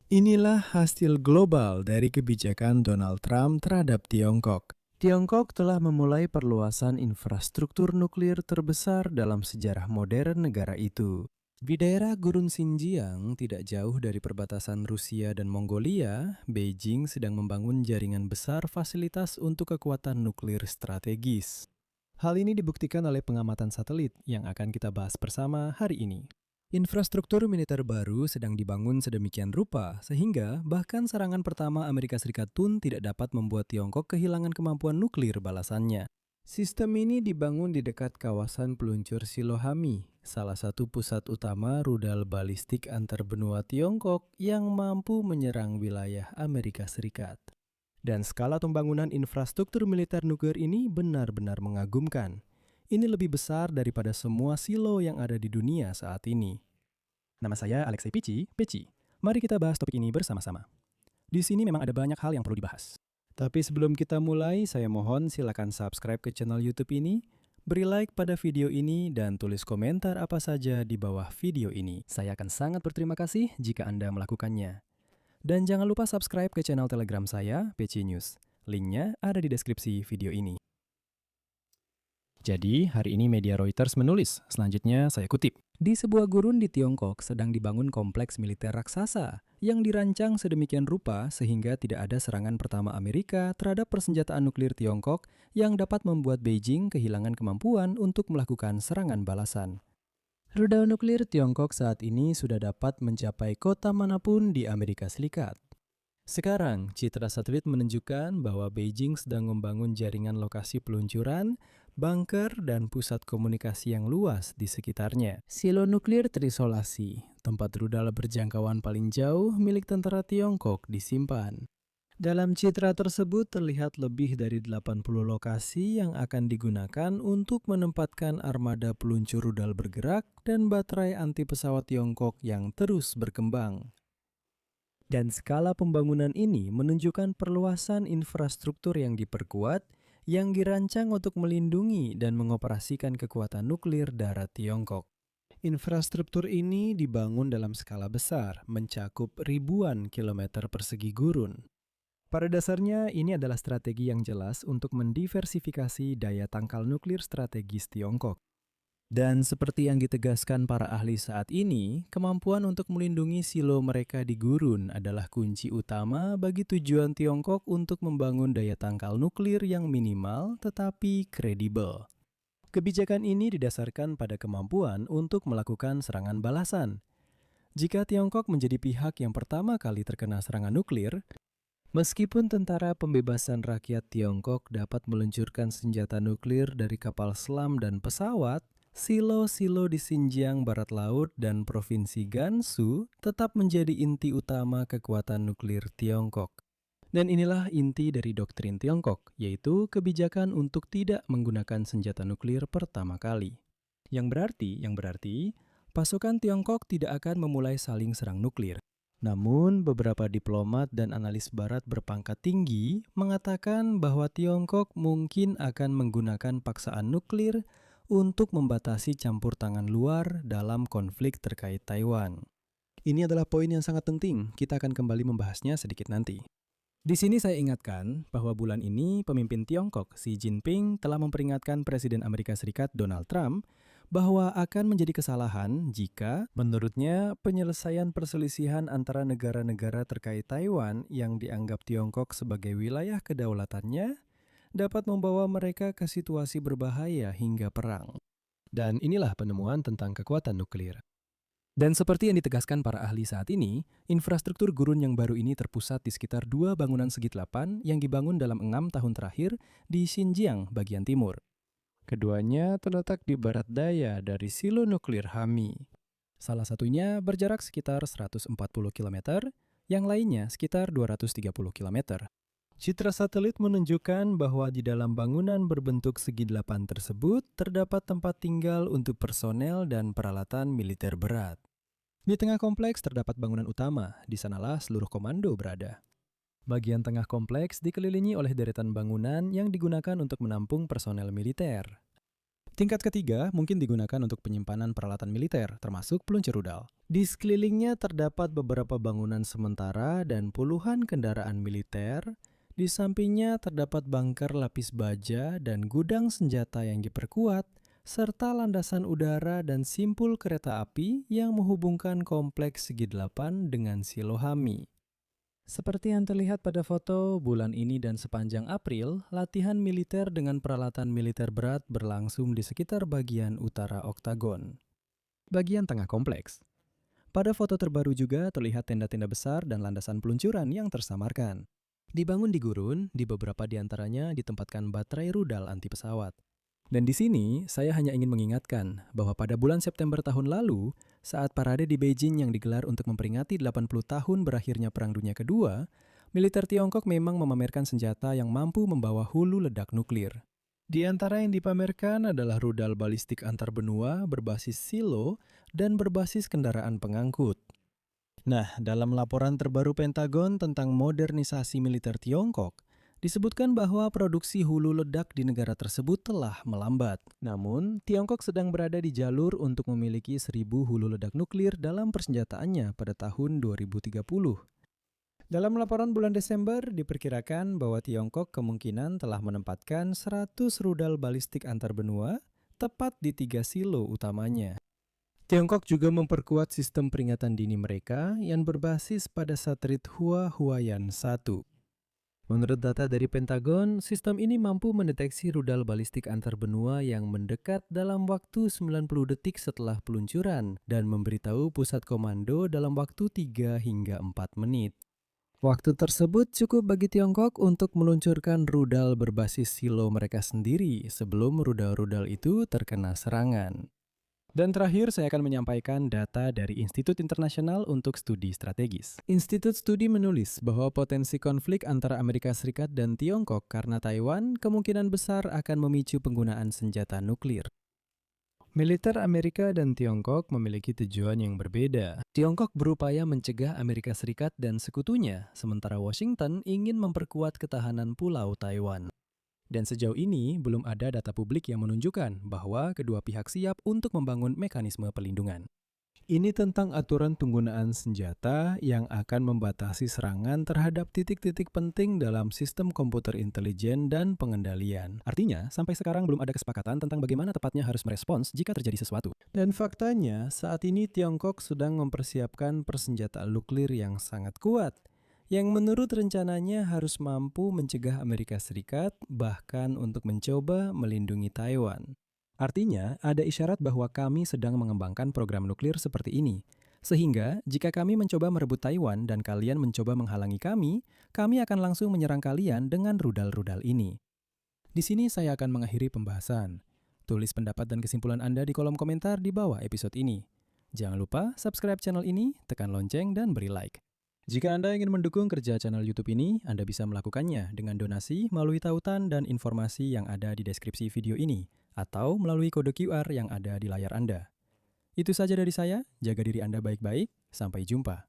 Inilah hasil global dari kebijakan Donald Trump terhadap Tiongkok. Tiongkok telah memulai perluasan infrastruktur nuklir terbesar dalam sejarah modern negara itu. Di daerah Gurun Xinjiang, tidak jauh dari perbatasan Rusia dan Mongolia, Beijing sedang membangun jaringan besar fasilitas untuk kekuatan nuklir strategis. Hal ini dibuktikan oleh pengamatan satelit yang akan kita bahas bersama hari ini. Infrastruktur militer baru sedang dibangun sedemikian rupa sehingga bahkan serangan pertama Amerika Serikat pun tidak dapat membuat Tiongkok kehilangan kemampuan nuklir balasannya. Sistem ini dibangun di dekat kawasan peluncur Silohami, salah satu pusat utama rudal balistik antar benua Tiongkok yang mampu menyerang wilayah Amerika Serikat. Dan skala pembangunan infrastruktur militer nuklir ini benar-benar mengagumkan. Ini lebih besar daripada semua silo yang ada di dunia saat ini. Nama saya Alexei Peci. Mari kita bahas topik ini bersama-sama. Di sini memang ada banyak hal yang perlu dibahas. Tapi sebelum kita mulai, saya mohon silakan subscribe ke channel YouTube ini, beri like pada video ini, dan tulis komentar apa saja di bawah video ini. Saya akan sangat berterima kasih jika Anda melakukannya. Dan jangan lupa subscribe ke channel Telegram saya, Peci News. Linknya ada di deskripsi video ini. Jadi, hari ini media Reuters menulis, selanjutnya saya kutip. Di sebuah gurun di Tiongkok sedang dibangun kompleks militer raksasa yang dirancang sedemikian rupa sehingga tidak ada serangan pertama Amerika terhadap persenjataan nuklir Tiongkok yang dapat membuat Beijing kehilangan kemampuan untuk melakukan serangan balasan. Rudal nuklir Tiongkok saat ini sudah dapat mencapai kota manapun di Amerika Serikat. Sekarang, citra satelit menunjukkan bahwa Beijing sedang membangun jaringan lokasi peluncuran, bunker, dan pusat komunikasi yang luas di sekitarnya. Silo nuklir terisolasi, tempat rudal berjangkauan paling jauh milik tentara Tiongkok disimpan. Dalam citra tersebut terlihat lebih dari 80 lokasi yang akan digunakan untuk menempatkan armada peluncur rudal bergerak dan baterai anti pesawat Tiongkok yang terus berkembang. Dan skala pembangunan ini menunjukkan perluasan infrastruktur yang diperkuat, yang dirancang untuk melindungi dan mengoperasikan kekuatan nuklir darat Tiongkok. Infrastruktur ini dibangun dalam skala besar, mencakup ribuan kilometer persegi gurun. Pada dasarnya, ini adalah strategi yang jelas untuk mendiversifikasi daya tangkal nuklir strategis Tiongkok. Dan seperti yang ditegaskan para ahli saat ini, kemampuan untuk melindungi silo mereka di gurun adalah kunci utama bagi tujuan Tiongkok untuk membangun daya tangkal nuklir yang minimal tetapi kredibel. Kebijakan ini didasarkan pada kemampuan untuk melakukan serangan balasan. Jika Tiongkok menjadi pihak yang pertama kali terkena serangan nuklir, meskipun tentara pembebasan rakyat Tiongkok dapat meluncurkan senjata nuklir dari kapal selam dan pesawat, silo-silo di Xinjiang Barat Laut dan Provinsi Gansu tetap menjadi inti utama kekuatan nuklir Tiongkok. Dan inilah inti dari doktrin Tiongkok, yaitu kebijakan untuk tidak menggunakan senjata nuklir pertama kali. Yang berarti, pasukan Tiongkok tidak akan memulai saling serang nuklir. Namun, beberapa diplomat dan analis barat berpangkat tinggi mengatakan bahwa Tiongkok mungkin akan menggunakan paksaan nuklir untuk membatasi campur tangan luar dalam konflik terkait Taiwan. Ini adalah poin yang sangat penting, kita akan kembali membahasnya sedikit nanti. Di sini saya ingatkan bahwa bulan ini pemimpin Tiongkok Xi Jinping telah memperingatkan Presiden Amerika Serikat Donald Trump bahwa akan menjadi kesalahan jika, menurutnya, penyelesaian perselisihan antara negara-negara terkait Taiwan yang dianggap Tiongkok sebagai wilayah kedaulatannya dapat membawa mereka ke situasi berbahaya hingga perang. Dan inilah penemuan tentang kekuatan nuklir. Dan seperti yang ditegaskan para ahli saat ini, infrastruktur gurun yang baru ini terpusat di sekitar 2 bangunan segi 8 yang dibangun dalam 6 tahun terakhir di Xinjiang bagian timur. Keduanya terletak di barat daya dari silo nuklir Hami. Salah satunya berjarak sekitar 140 km, yang lainnya sekitar 230 km. Citra satelit menunjukkan bahwa di dalam bangunan berbentuk segi 8 tersebut terdapat tempat tinggal untuk personel dan peralatan militer berat. Di tengah kompleks terdapat bangunan utama, di sanalah seluruh komando berada. Bagian tengah kompleks dikelilingi oleh deretan bangunan yang digunakan untuk menampung personel militer. Tingkat ketiga mungkin digunakan untuk penyimpanan peralatan militer, termasuk peluncur rudal. Di sekelilingnya terdapat beberapa bangunan sementara dan puluhan kendaraan militer. Di sampingnya terdapat bunker lapis baja dan gudang senjata yang diperkuat, serta landasan udara dan simpul kereta api yang menghubungkan kompleks Segi 8 dengan Silohami. Seperti yang terlihat pada foto, bulan ini dan sepanjang April, latihan militer dengan peralatan militer berat berlangsung di sekitar bagian utara oktagon. Bagian tengah kompleks. Pada foto terbaru juga terlihat tenda-tenda besar dan landasan peluncuran yang tersamarkan. Dibangun di gurun, di beberapa diantaranya ditempatkan baterai rudal anti pesawat. Dan di sini, saya hanya ingin mengingatkan bahwa pada bulan September tahun lalu, saat parade di Beijing yang digelar untuk memperingati 80 tahun berakhirnya Perang Dunia Kedua, militer Tiongkok memang memamerkan senjata yang mampu membawa hulu ledak nuklir. Di antara yang dipamerkan adalah rudal balistik antar benua berbasis silo dan berbasis kendaraan pengangkut. Nah, dalam laporan terbaru Pentagon tentang modernisasi militer Tiongkok, disebutkan bahwa produksi hulu ledak di negara tersebut telah melambat. Namun, Tiongkok sedang berada di jalur untuk memiliki 1.000 hulu ledak nuklir dalam persenjataannya pada tahun 2030. Dalam laporan bulan Desember, diperkirakan bahwa Tiongkok kemungkinan telah menempatkan 100 rudal balistik antar benua, tepat di 3 silo utamanya. Tiongkok juga memperkuat sistem peringatan dini mereka yang berbasis pada satelit Huayan 1. Menurut data dari Pentagon, sistem ini mampu mendeteksi rudal balistik antar benua yang mendekat dalam waktu 90 detik setelah peluncuran dan memberitahu pusat komando dalam waktu 3 hingga 4 menit. Waktu tersebut cukup bagi Tiongkok untuk meluncurkan rudal berbasis silo mereka sendiri sebelum rudal-rudal itu terkena serangan. Dan terakhir, saya akan menyampaikan data dari Institut Internasional untuk Studi Strategis. Institut Studi menulis bahwa potensi konflik antara Amerika Serikat dan Tiongkok karena Taiwan kemungkinan besar akan memicu penggunaan senjata nuklir. Militer Amerika dan Tiongkok memiliki tujuan yang berbeda. Tiongkok berupaya mencegah Amerika Serikat dan sekutunya, sementara Washington ingin memperkuat ketahanan Pulau Taiwan. Dan sejauh ini, belum ada data publik yang menunjukkan bahwa kedua pihak siap untuk membangun mekanisme pelindungan. Ini tentang aturan penggunaan senjata yang akan membatasi serangan terhadap titik-titik penting dalam sistem komputer intelijen dan pengendalian. Artinya, sampai sekarang belum ada kesepakatan tentang bagaimana tepatnya harus merespons jika terjadi sesuatu. Dan faktanya, saat ini Tiongkok sedang mempersiapkan persenjataan nuklir yang sangat kuat, yang menurut rencananya harus mampu mencegah Amerika Serikat bahkan untuk mencoba melindungi Taiwan. Artinya, ada isyarat bahwa kami sedang mengembangkan program nuklir seperti ini. Sehingga, jika kami mencoba merebut Taiwan dan kalian mencoba menghalangi kami akan langsung menyerang kalian dengan rudal-rudal ini. Di sini saya akan mengakhiri pembahasan. Tulis pendapat dan kesimpulan Anda di kolom komentar di bawah episode ini. Jangan lupa subscribe channel ini, tekan lonceng, dan beri like. Jika Anda ingin mendukung kerja channel YouTube ini, Anda bisa melakukannya dengan donasi melalui tautan dan informasi yang ada di deskripsi video ini, atau melalui kode QR yang ada di layar Anda. Itu saja dari saya, jaga diri Anda baik-baik, sampai jumpa.